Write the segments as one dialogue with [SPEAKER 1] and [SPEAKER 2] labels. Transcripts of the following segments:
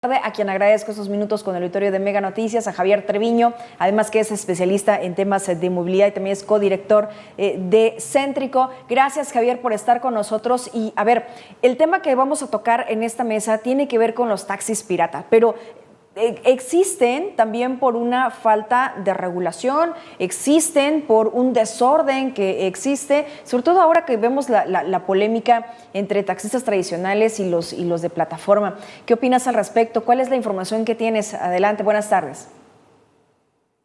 [SPEAKER 1] A quien agradezco estos minutos con el auditorio de Mega Noticias, a Javier Treviño, además que es especialista en temas de movilidad y también es codirector de Céntrico. Gracias, Javier, por estar con nosotros. Y a ver, el tema que vamos a tocar en esta mesa tiene que ver con los taxis pirata, pero existen también por una falta de regulación, existen por un desorden que existe, sobre todo ahora que vemos la polémica entre taxistas tradicionales y los de plataforma. ¿Qué opinas al respecto? ¿Cuál es la información que tienes? Adelante, buenas tardes.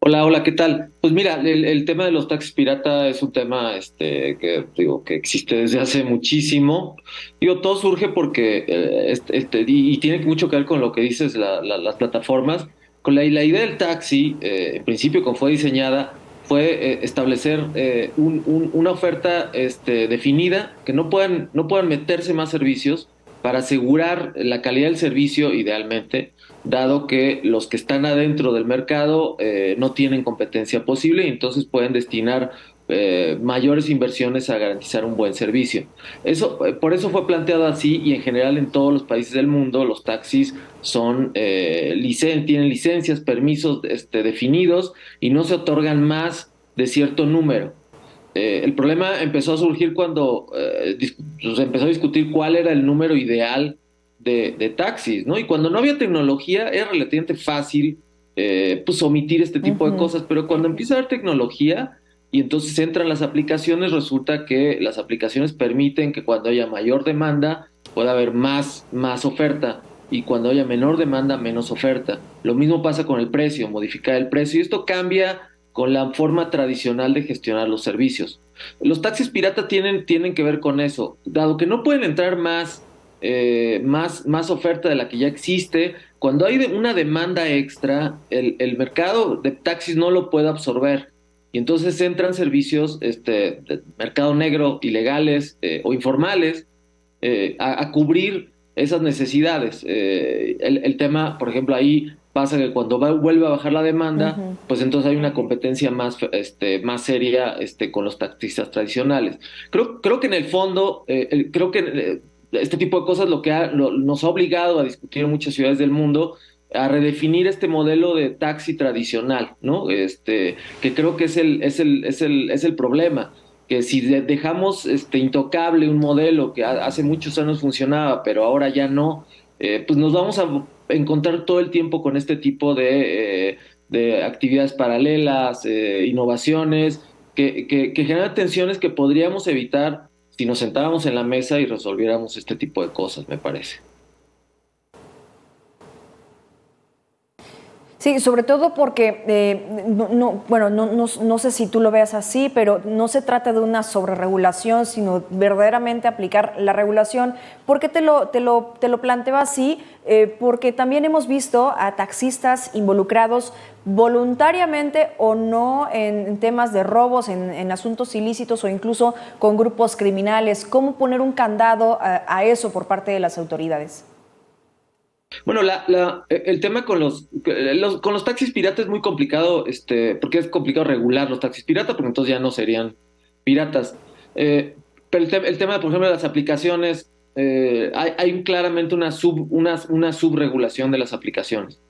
[SPEAKER 2] Hola, ¿qué tal? Pues mira, el tema de los taxis pirata es un tema que digo que existe desde hace muchísimo. Digo, todo surge porque y tiene mucho que ver con lo que dices las plataformas. Con la idea del taxi, en principio, como fue diseñada, fue establecer una oferta definida, que no puedan meterse más servicios para asegurar la calidad del servicio, idealmente, dado que los que están adentro del mercado no tienen competencia posible y entonces pueden destinar mayores inversiones a garantizar un buen servicio. Por eso fue planteado así, y en general en todos los países del mundo los taxis tienen licencias, permisos definidos, y no se otorgan más de cierto número. El problema empezó a surgir cuando se empezó a discutir cuál era el número ideal de taxis, ¿no? Y cuando no había tecnología era relativamente fácil pues omitir este tipo de cosas, pero cuando empieza a haber tecnología y entonces entran las aplicaciones, resulta que las aplicaciones permiten que cuando haya mayor demanda pueda haber más oferta, y cuando haya menor demanda, menos oferta. Lo mismo pasa con el precio, modificar el precio, y esto cambia con la forma tradicional de gestionar los servicios. Los taxis pirata tienen que ver con eso, dado que no pueden entrar más oferta de la que ya existe. Cuando hay una demanda extra, el mercado de taxis no lo puede absorber, y entonces entran servicios de mercado negro, ilegales o informales, a cubrir esas necesidades. El tema, por ejemplo, ahí pasa que cuando vuelve a bajar la demanda, pues entonces hay una competencia más seria con los taxistas tradicionales. Creo que en el fondo, creo que este tipo de cosas nos ha obligado a discutir en muchas ciudades del mundo, a redefinir este modelo de taxi tradicional, ¿no? Que creo que es el problema, que si dejamos intocable un modelo que hace muchos años funcionaba, pero ahora ya no, pues nos vamos a encontrar todo el tiempo con este tipo de actividades paralelas, innovaciones, que generan tensiones que podríamos evitar si nos sentáramos en la mesa y resolviéramos este tipo de cosas, me parece.
[SPEAKER 1] Sí, sobre todo porque, bueno, no sé si tú lo veas así, pero no se trata de una sobreregulación, sino verdaderamente aplicar la regulación. ¿Por qué te lo planteo así? Porque también hemos visto a taxistas involucrados voluntariamente o no en temas de robos, en asuntos ilícitos o incluso con grupos criminales. ¿Cómo poner un candado a eso por parte de las autoridades?
[SPEAKER 2] Bueno, el tema con los taxis piratas es muy complicado, porque es complicado regular los taxis piratas, porque entonces ya no serían piratas. Pero el tema, por ejemplo, de las aplicaciones, hay claramente una subregulación de las aplicaciones.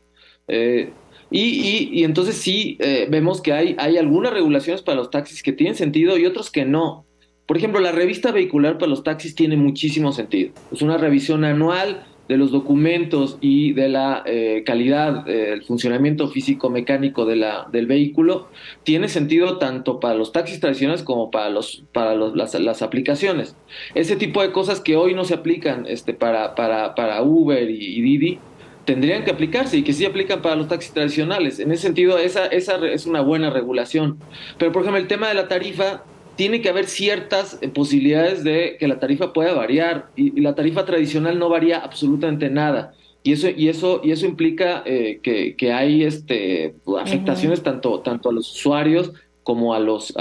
[SPEAKER 2] Y entonces sí, vemos que hay algunas regulaciones para los taxis que tienen sentido y otros que no. Por ejemplo, la revista vehicular para los taxis tiene muchísimo sentido. Es una revisión anual de los documentos y de la calidad, el funcionamiento físico-mecánico del vehículo. Tiene sentido tanto para los taxis tradicionales como para las aplicaciones. Ese tipo de cosas que hoy no se aplican para Uber y Didi, tendrían que aplicarse, y que sí aplican para los taxis tradicionales. En ese sentido, esa es una buena regulación. Pero, por ejemplo, el tema de la tarifa, tiene que haber ciertas posibilidades de que la tarifa pueda variar, y la tarifa tradicional no varía absolutamente nada. Y eso implica que hay afectaciones tanto a los usuarios como a los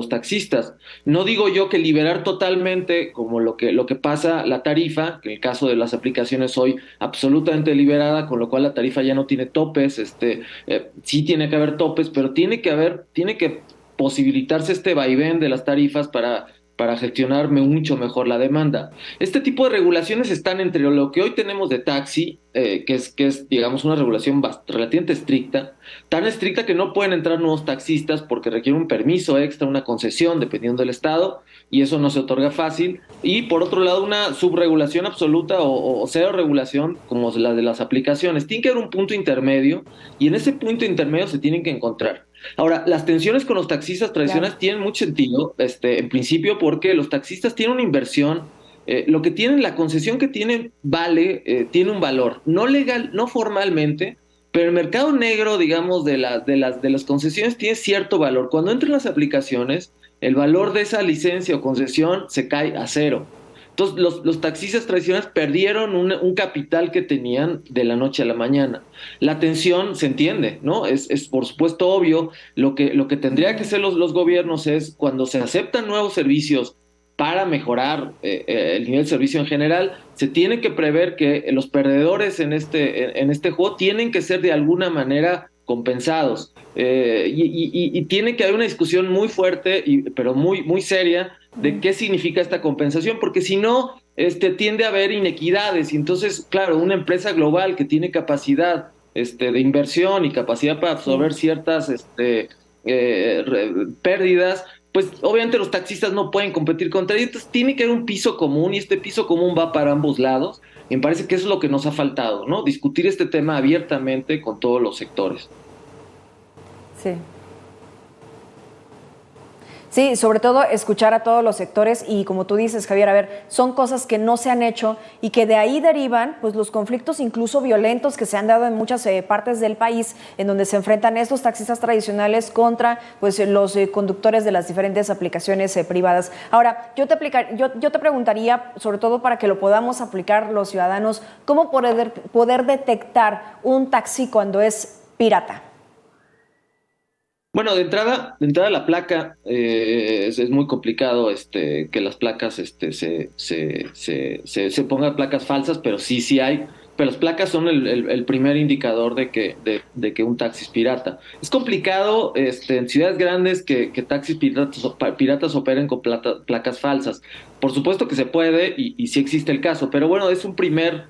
[SPEAKER 2] taxistas. No digo yo que liberar totalmente, como lo que pasa la tarifa, que en el caso de las aplicaciones hoy absolutamente liberada, con lo cual la tarifa ya no tiene topes. Sí tiene que haber topes, pero tiene que posibilitarse este vaivén de las tarifas para gestionar mucho mejor la demanda. Este tipo de regulaciones están entre lo que hoy tenemos de taxi, que es, digamos, una regulación relativamente estricta, tan estricta que no pueden entrar nuevos taxistas porque requiere un permiso extra, una concesión, dependiendo del estado, y eso no se otorga fácil. Y por otro lado, una subregulación absoluta o cero regulación, como la de las aplicaciones. Tiene que haber un punto intermedio, y en ese punto intermedio se tienen que encontrar. Ahora, las tensiones con los taxistas tradicionales
[SPEAKER 1] Claro.
[SPEAKER 2] tienen mucho sentido, en principio, porque los taxistas tienen una inversión, lo que tienen, la concesión que tienen, tiene un valor, no legal, no formalmente, pero el mercado negro, digamos, de las concesiones tiene cierto valor. Cuando entran las aplicaciones, el valor de esa licencia o concesión se cae a cero. Entonces, los taxistas tradicionales perdieron un capital que tenían de la noche a la mañana. La tensión se entiende, ¿no? Es por supuesto obvio. Lo que tendría que hacer los gobiernos es, cuando se aceptan nuevos servicios para mejorar el nivel de servicio en general, se tiene que prever que los perdedores en este juego tienen que ser de alguna manera compensados. Y tiene que haber una discusión muy fuerte, pero muy, muy seria, de qué significa esta compensación, porque si no, tiende a haber inequidades. Y entonces, claro, una empresa global que tiene capacidad de inversión y capacidad para
[SPEAKER 1] Sí.
[SPEAKER 2] absorber ciertas pérdidas, pues obviamente los taxistas no pueden competir contra ellos. Entonces tiene que haber un piso común, y este piso común va para ambos lados. Y me parece que eso es lo que nos ha faltado, ¿no? Discutir este tema abiertamente con todos los sectores.
[SPEAKER 1] Sí. Sí, sobre todo escuchar a todos los sectores y como tú dices, Javier, a ver, son cosas que no se han hecho y que de ahí derivan pues los conflictos incluso violentos que se han dado en muchas partes del país, en donde se enfrentan estos taxistas tradicionales contra pues los conductores de las diferentes aplicaciones privadas. Ahora, yo te preguntaría, sobre todo para que lo podamos aplicar los ciudadanos, ¿cómo poder detectar un taxi cuando es pirata?
[SPEAKER 2] Bueno, de entrada la placa, es muy complicado que las placas se pongan placas falsas, pero sí, sí hay. Pero las placas son el primer indicador de que un taxi es pirata. Es complicado en ciudades grandes que taxis piratas operen con placas falsas. Por supuesto que se puede, y sí existe el caso, pero bueno, es un primer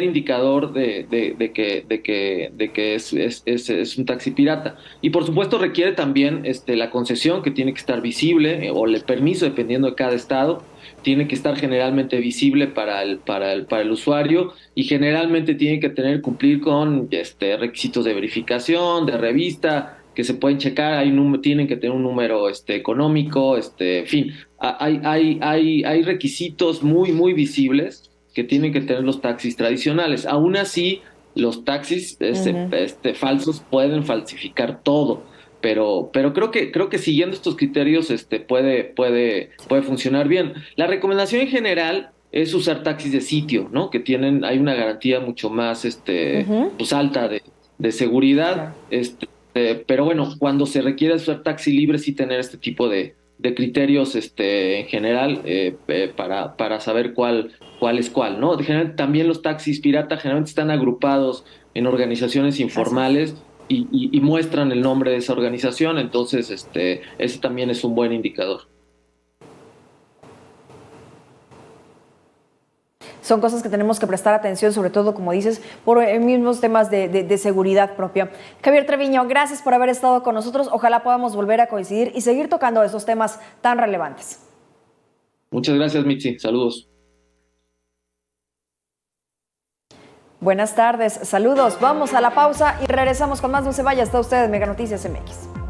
[SPEAKER 2] indicador de que es un taxi pirata. Y por supuesto requiere también la concesión, que tiene que estar visible, o el permiso, dependiendo de cada estado, tiene que estar generalmente visible para el usuario, y generalmente tiene que cumplir con requisitos de verificación, de revista, que se pueden checar. Tienen que tener un número económico, en fin, hay requisitos muy, muy visibles que tienen que tener los taxis tradicionales. Aún así, los taxis
[SPEAKER 1] Ujú.
[SPEAKER 2] falsos pueden falsificar todo, pero creo que siguiendo estos criterios puede funcionar bien. La recomendación en general es usar taxis de sitio, ¿no? Hay una garantía mucho más
[SPEAKER 1] Ujú.
[SPEAKER 2] pues alta de seguridad.
[SPEAKER 1] Claro.
[SPEAKER 2] Pero bueno, cuando se requiere usar taxi libre, sí tener este tipo de criterios en general, para saber cuál es cuál, ¿no? También los taxis pirata generalmente están agrupados en organizaciones
[SPEAKER 1] Así es.
[SPEAKER 2] informales, y muestran el nombre de esa organización. Entonces ese también es un buen indicador.
[SPEAKER 1] Son cosas que tenemos que prestar atención, sobre todo, como dices, por mismos temas de seguridad propia. Javier Treviño, gracias por haber estado con nosotros. Ojalá podamos volver a coincidir y seguir tocando esos temas tan relevantes.
[SPEAKER 2] Muchas gracias, Mitzi. Saludos.
[SPEAKER 1] Buenas tardes, saludos. Vamos a la pausa y regresamos con más. No se vaya, está usted en Mega Noticias MX.